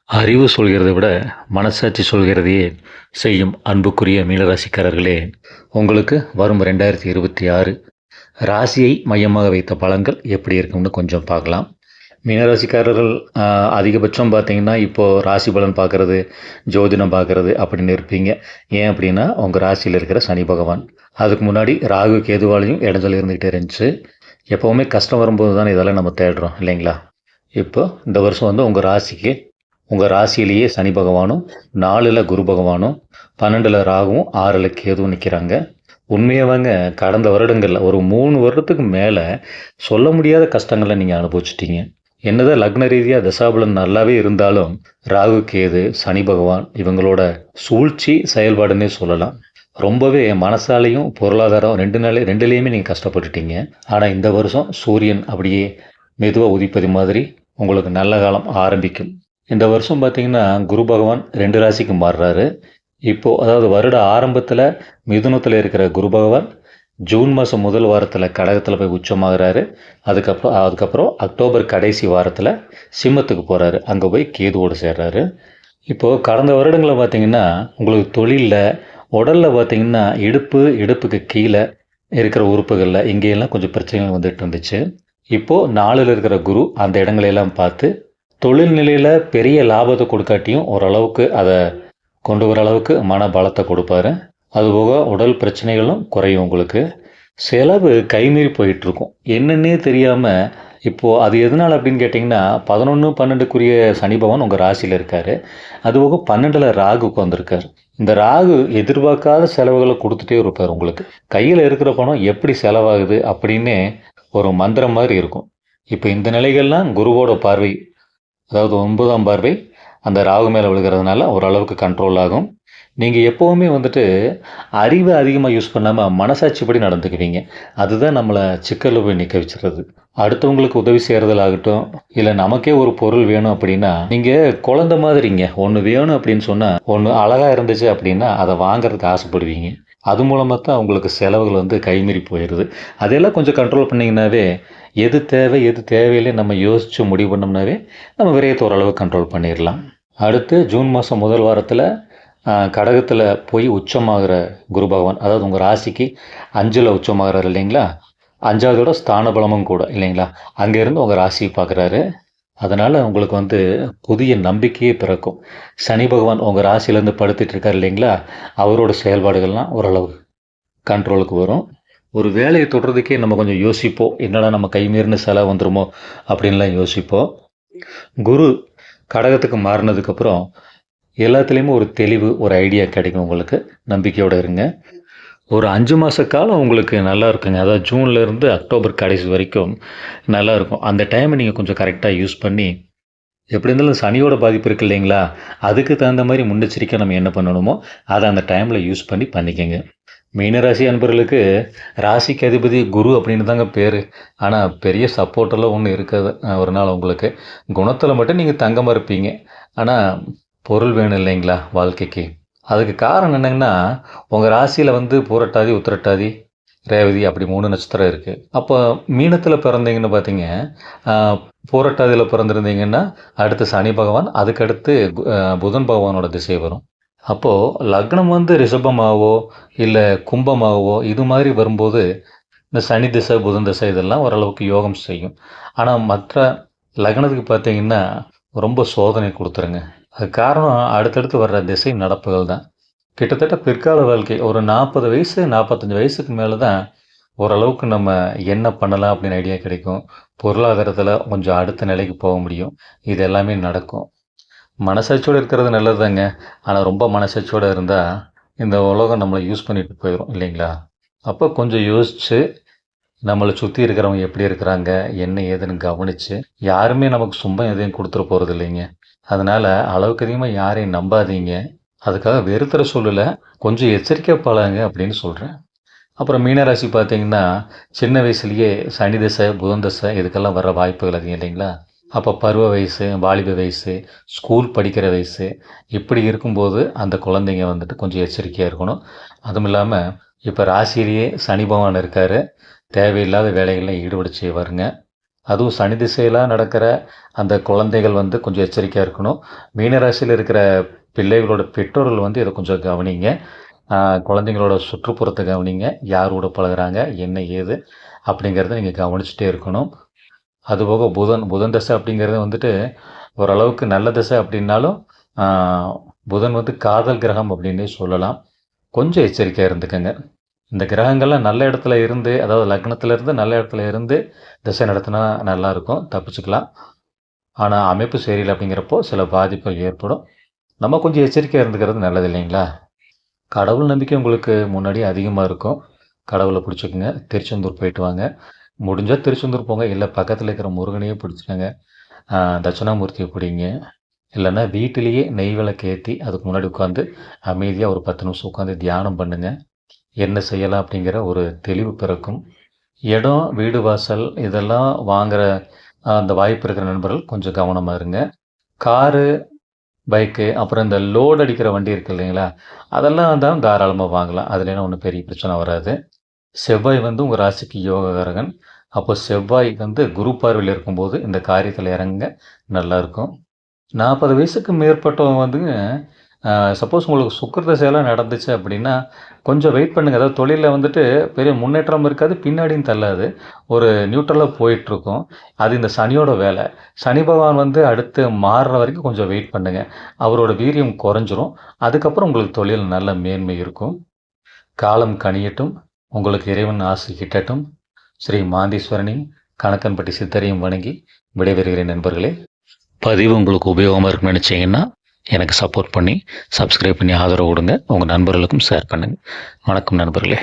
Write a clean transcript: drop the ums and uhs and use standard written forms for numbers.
அறிவு சொல்கிறதை விட மனசாட்சி சொல்கிறதையே செய்யும் அன்புக்குரிய மீனராசிக்காரர்களே, உங்களுக்கு வரும் 2026 ராசியை மையமாக வைத்த பலன்கள் எப்படி இருக்கும்னு கொஞ்சம் பார்க்கலாம். மீனராசிக்காரர்கள் அதிகபட்சம் பார்த்தீங்கன்னா, இப்போது ராசி பலன் பார்க்குறது, ஜோதிடம் பார்க்குறது அப்படின்னு இருப்பீங்க. ஏன் அப்படின்னா, உங்கள் ராசியில் இருக்கிற சனி பகவான். அதுக்கு முன்னாடி ராகு கேதுவாலையும் இடைஞ்சல் இருந்துகிட்டே இருந்துச்சு. எப்போவுமே கஷ்டம் வரும்போது தானே இதெல்லாம் நம்ம தேடுறோம் இல்லைங்களா? இப்போ இந்த வருஷம் வந்து உங்கள் ராசியிலேயே சனி பகவானும், 4ல் குரு பகவானும், 12ல் ராகுவும், 6ல் கேதுவும் நிற்கிறாங்க. உண்மையாகவாங்க, கடந்த வருடங்களில் ஒரு 3 வருடத்துக்கு மேலே சொல்ல முடியாத கஷ்டங்களை நீங்கள் அனுபவிச்சிட்டீங்க. என்னதான் லக்ன ரீதியாக தசாபலன் நல்லாவே இருந்தாலும், ராகு கேது, சனி பகவான் இவங்களோட சூழ்ச்சி செயல்பாடுன்னே சொல்லலாம். ரொம்பவே மனசாலையும் பொருளாதாரம் ரெண்டுலேயுமே நீங்கள் கஷ்டப்பட்டுட்டீங்க. ஆனால் இந்த வருஷம் சூரியன் அப்படியே மெதுவாக உதிப்பது மாதிரி உங்களுக்கு நல்ல காலம் ஆரம்பிக்கும். இந்த வருஷம் பார்த்தீங்கன்னா, குரு பகவான் 2 ராசிக்கு மாறுறாரு. இப்போது அதாவது வருட ஆரம்பத்தில் மிதுனத்தில் இருக்கிற குரு பகவான் ஜூன் மாதம் முதல் வாரத்தில் கடகத்தில் போய் உச்சமாகறாரு. அதுக்கப்புறம் அக்டோபர் கடைசி வாரத்தில் சிம்மத்துக்கு போகிறாரு. அங்கே போய் கேதுவோடு சேர்றாரு. இப்போது கடந்த வருடங்களில் பார்த்தீங்கன்னா, உங்களுக்கு தொழிலில், உடலில் பார்த்தீங்கன்னா இடுப்புக்கு கீழே இருக்கிற உறுப்புகளில் இங்கேயெல்லாம் கொஞ்சம் பிரச்சனைகள் வந்துட்டு இருந்துச்சு. இப்போது 4ல் இருக்கிற குரு அந்த இடங்களையெல்லாம் பார்த்து தொழில் நிலையில் பெரிய லாபத்தை கொடுக்காட்டியும் ஓரளவுக்கு அதை கொண்டு வர அளவுக்கு மன பலத்தை கொடுப்பாரு. அதுபோக உடல் பிரச்சனைகளும் குறையும். உங்களுக்கு செலவு கைமீறி போயிட்டுருக்கும். என்னன்னே தெரியாமல் இப்போது அது எதனால் அப்படின்னு கேட்டிங்கன்னா, 11, 12க்குரிய சனி பகவான் உங்கள் ராசியில் இருக்கார். அதுபோக 12ல் ராகு உட்காந்துருக்கார். இந்த ராகு எதிர்பார்க்காத செலவுகளை கொடுத்துட்டே இருப்பார். உங்களுக்கு கையில் இருக்கிற பணம் எப்படி செலவாகுது அப்படின்னு ஒரு மந்திரம் மாதிரி இருக்கும். இப்போ இந்த நிலைகள்லாம் குருவோட பார்வை, அதாவது 9ஆம் பார்வை அந்த ராகு மேலே விழுகிறதுனால ஓரளவுக்கு கண்ட்ரோல் ஆகும். நீங்கள் எப்போவுமே வந்துட்டு அறிவை அதிகமாக யூஸ் பண்ணாமல் மனசாட்சிப்படி நடந்துக்குவீங்க. அதுதான் நம்மளை சிக்கலில் போய் நிற்க வச்சுறது. அடுத்தவங்களுக்கு உதவி செய்கிறதுலாகட்டும், இல்லை நமக்கே ஒரு பொருள் வேணும் அப்படின்னா, நீங்கள் குழந்த மாதிரிங்க. ஒன்று வேணும் அப்படின்னு சொன்னால், ஒன்று அழகாக இருந்துச்சு அப்படின்னா அதை வாங்கிறதுக்கு ஆசைப்படுவீங்க. அது மூலமாக தான் உங்களுக்கு செலவுகள் வந்து கைமீறி போயிடுது. அதெல்லாம் கொஞ்சம் கண்ட்ரோல் பண்ணிங்கனாவே, எது தேவை எது தேவையில்லை நம்ம யோசித்து முடிவு பண்ணோம்னாவே நம்ம விரயத்தை ஓரளவு கண்ட்ரோல் பண்ணிடலாம். அடுத்து ஜூன் மாதம் முதல் வாரத்தில் கடகத்தில் போய் உச்சமாகிற குரு பகவான், அதாவது உங்கள் ராசிக்கு 5ல் உச்சமாகறாரு இல்லைங்களா? 5வதோட ஸ்தான பலமும் கூட இல்லைங்களா? அங்கேருந்து உங்கள் ராசியை பார்க்குறாரு. அதனால் உங்களுக்கு வந்து புதிய நம்பிக்கையே பிறக்கும். சனி பகவான் உங்கள் ராசியிலேருந்து படுத்துட்டு இருக்கார் இல்லைங்களா? அவரோட செயல்பாடுகள்லாம் ஓரளவு கண்ட்ரோலுக்கு வரும். ஒரு வேலையை தொடுறதுக்கே நம்ம கொஞ்சம் யோசிப்போம். என்னடா நம்ம கைமீறின செலவு வந்துருமோ அப்படின்லாம் யோசிப்போம். குரு கடகத்துக்கு மாறினதுக்கப்புறம் எல்லாத்துலேயுமே ஒரு தெளிவு, ஒரு ஐடியா கிடைக்கும். உங்களுக்கு நம்பிக்கையோடு இருங்க. ஒரு 5 மாத காலம் உங்களுக்கு நல்லா இருக்குங்க. அதாவது ஜூன்லேருந்து அக்டோபர் கடைசி வரைக்கும் நல்லா இருக்கும். அந்த டைமை நீங்கள் கொஞ்சம் கரெக்டாக யூஸ் பண்ணி, எப்படி இருந்தாலும் சனியோட பாதிப்பு இருக்குது இல்லைங்களா? அதுக்கு தகுந்த மாதிரி முன்னெச்சரிக்கை நம்ம என்ன பண்ணணுமோ அதை அந்த டைமில் யூஸ் பண்ணிக்கங்க. மீனராசி அன்பர்களுக்கு ராசிக்கு அதிபதி குரு அப்படின்னு தாங்க பேர். ஆனால் பெரிய சப்போர்ட்டெல்லாம் ஒன்றும் இருக்காது. ஒரு நாள் உங்களுக்கு குணத்தில் மட்டும் நீங்கள் தங்கமாக இருப்பீங்க. ஆனால் பொருள் வேணும் இல்லைங்களா வாழ்க்கைக்கு? அதுக்கு காரணம் என்னங்கன்னா, உங்கள் ராசியில் வந்து பூரட்டாதி, உத்திரட்டாதி, ரேவதி அப்படி 3 நட்சத்திரம் இருக்குது. அப்போ மீனத்தில் பிறந்தீங்கன்னு பார்த்தீங்க, பூரட்டாதியில் பிறந்திருந்தீங்கன்னா அடுத்து சனி பகவான், அதுக்கடுத்து புதன் பகவானோட திசை வரும். அப்போது லக்னம் வந்து ரிஷபமாகவோ இல்லை கும்பமாகவோ இது மாதிரி வரும்போது இந்த சனி திசை, புதன் திசை இதெல்லாம் ஓரளவுக்கு யோகம் செய்யும். ஆனால் மற்ற லக்னத்துக்கு பார்த்தீங்கன்னா ரொம்ப சோதனை கொடுத்துருங்க. அது காரணம் அடுத்தடுத்து வர்ற திசை நடப்புகள் தான். கிட்டத்தட்ட பிற்கால வாழ்க்கை ஒரு 40 வயசு 45 வயசுக்கு மேலே தான் ஓரளவுக்கு நம்ம என்ன பண்ணலாம் அப்படின்னு ஐடியா கிடைக்கும். பொருளாதாரத்தில் கொஞ்சம் அடுத்த நிலைக்கு போக முடியும். இது எல்லாமே நடக்கும். மனசாட்சியோடு இருக்கிறது நல்லது தாங்க. ஆனால் ரொம்ப மனசாட்சியோடு இருந்தால் இந்த உலகம் நம்மளை யூஸ் பண்ணிட்டு போயிடும் இல்லைங்களா? அப்போ கொஞ்சம் யோசித்து நம்மளை சுற்றி இருக்கிறவங்க எப்படி இருக்கிறாங்க, என்ன ஏதுன்னு கவனித்து, யாருமே நமக்கு சும்மா எதையும் கொடுத்துட போகிறது இல்லைங்க. அதனால் அளவுக்கு அதிகமாக யாரையும் நம்பாதீங்க. அதுக்காக வெறுத்துற சொல்லலை, கொஞ்சம் எச்சரிக்கை பழகுங்க அப்படின்னு சொல்கிறேன். அப்புறம் மீனராசி பார்த்தீங்கன்னா, சின்ன வயசுலேயே சனி தசை, புதன் தசை இதுக்கெல்லாம் வர வாய்ப்புகள் அதிகம் இல்லைங்களா? அப்போ பருவ வயசு, வாலிப வயசு, ஸ்கூல் படிக்கிற வயசு இப்படி இருக்கும்போது அந்த குழந்தைங்க வந்துட்டு கொஞ்சம் எச்சரிக்கையாக இருக்கணும். அதுவும் இல்லாமல் இப்போ ராசியிலேயே சனி பகவான் இருக்கார். தேவையில்லாத வேலைகளில் ஈடுபட செய்வாருங்க. அதுவும் சனி திசையில் நடக்கிற அந்த குழந்தைகள் வந்து கொஞ்சம் எச்சரிக்கையாக இருக்கணும். மீனராசியில் இருக்கிற பிள்ளைகளோட பெற்றோர்கள் வந்து இதை கொஞ்சம் கவனிங்க. குழந்தைங்களோட சுற்றுப்புறத்தை கவனிங்க. யார் கூட பழகுறாங்க, என்ன ஏது அப்படிங்கிறத நீங்கள் கவனிச்சுட்டே இருக்கணும். அதுபோக புதன் தசை அப்படிங்கிறது வந்துட்டு ஓரளவுக்கு நல்ல தசை அப்படின்னாலும் புதன் வந்து காதல் கிரகம் அப்படின்னே சொல்லலாம். கொஞ்சம் எச்சரிக்கையாக இருந்துக்கங்க. இந்த கிரகங்கள்லாம் நல்ல இடத்துல இருந்து, அதாவது லக்னத்தில் இருந்து நல்ல இடத்துல இருந்து திசை நடத்தினா நல்லாயிருக்கும், தப்பிச்சுக்கலாம். ஆனால் அமைப்பு சரியில்லை அப்படிங்கிறப்போ சில பாதிப்புகள் ஏற்படும். நம்ம கொஞ்சம் எச்சரிக்கையாக இருந்துக்கிறது நல்லது இல்லைங்களா? கடவுள் நம்பிக்கை உங்களுக்கு முன்னாடியே அதிகமாக இருக்கும். கடவுளை பிடிச்சிக்கங்க. திருச்செந்தூர் போயிட்டு வாங்க. முடிஞ்சால் திருச்செந்தூர் போங்க. இல்லை பக்கத்தில் இருக்கிற முருகனையே பிடிச்சிக்கங்க. தட்சிணாமூர்த்தியை பிடிங்க. இல்லைன்னா வீட்டிலேயே நெய் விளக்கு ஏற்றி அதுக்கு முன்னாடி உட்காந்து அமைதியாக ஒரு 10 நிமிஷம் உட்காந்து தியானம் பண்ணுங்கள். என்ன செய்யலாம் அப்படிங்கிற ஒரு தெளிவு பிறக்கும். இடம், வீடு வாசல் இதெல்லாம் வாங்குகிற அந்த வாய்ப்பு இருக்கிற நண்பர்கள் கொஞ்சம் கவனமாக இருங்க. காரு, பைக்கு, அப்புறம் இந்த லோடு அடிக்கிற வண்டி இருக்குது இல்லைங்களா, அதெல்லாம் தான் தாராளமாக வாங்கலாம். அதுலலாம் ஒன்றும் பெரிய பிரச்சனை வராது. செவ்வாய் வந்து உங்கள் ராசிக்கு யோககாரகன். அப்போ செவ்வாய் வந்து குரு பார்வையில் இருக்கும்போது இந்த காரியத்தில் இறங்க நல்லாயிருக்கும். 40 வயசுக்கு மேற்பட்டவங்க வந்துங்க, சப்போஸ் உங்களுக்கு சுக்கிர தசையெல்லாம் நடந்துச்சு அப்படின்னா, கொஞ்சம் வெயிட் பண்ணுங்கள். அதாவது தொழிலில் வந்துட்டு பெரிய முன்னேற்றம் இருக்காது, பின்னாடியும் தள்ளாது. ஒரு நியூட்ரலாக போயிட்டுருக்கும். அது இந்த சனியோட வேலை. சனி பகவான் வந்து அடுத்து மாறுற வரைக்கும் கொஞ்சம் வெயிட் பண்ணுங்கள். அவரோட வீரியம் குறைஞ்சிரும். அதுக்கப்புறம் உங்களுக்கு தொழில் நல்ல மேன்மை இருக்கும். காலம் கனியட்டும். உங்களுக்கு இறைவன் ஆசி கிட்டட்டும். ஸ்ரீ மாந்தீஸ்வரனையும் கணக்கன்பட்டி சித்தரையும் வணங்கி விடைபெறுகிறேன் நண்பர்களே. பதிவு உங்களுக்கு உபயோகமாக இருக்குன்னு நினச்சிங்கன்னா எனக்கு சப்போர்ட் பண்ணி சப்ஸ்கிரைப் பண்ணி ஆதரவு கொடுங்க. உங்கள் நண்பர்களுக்கும் ஷேர் பண்ணுங்கள். வணக்கம் நண்பர்களே.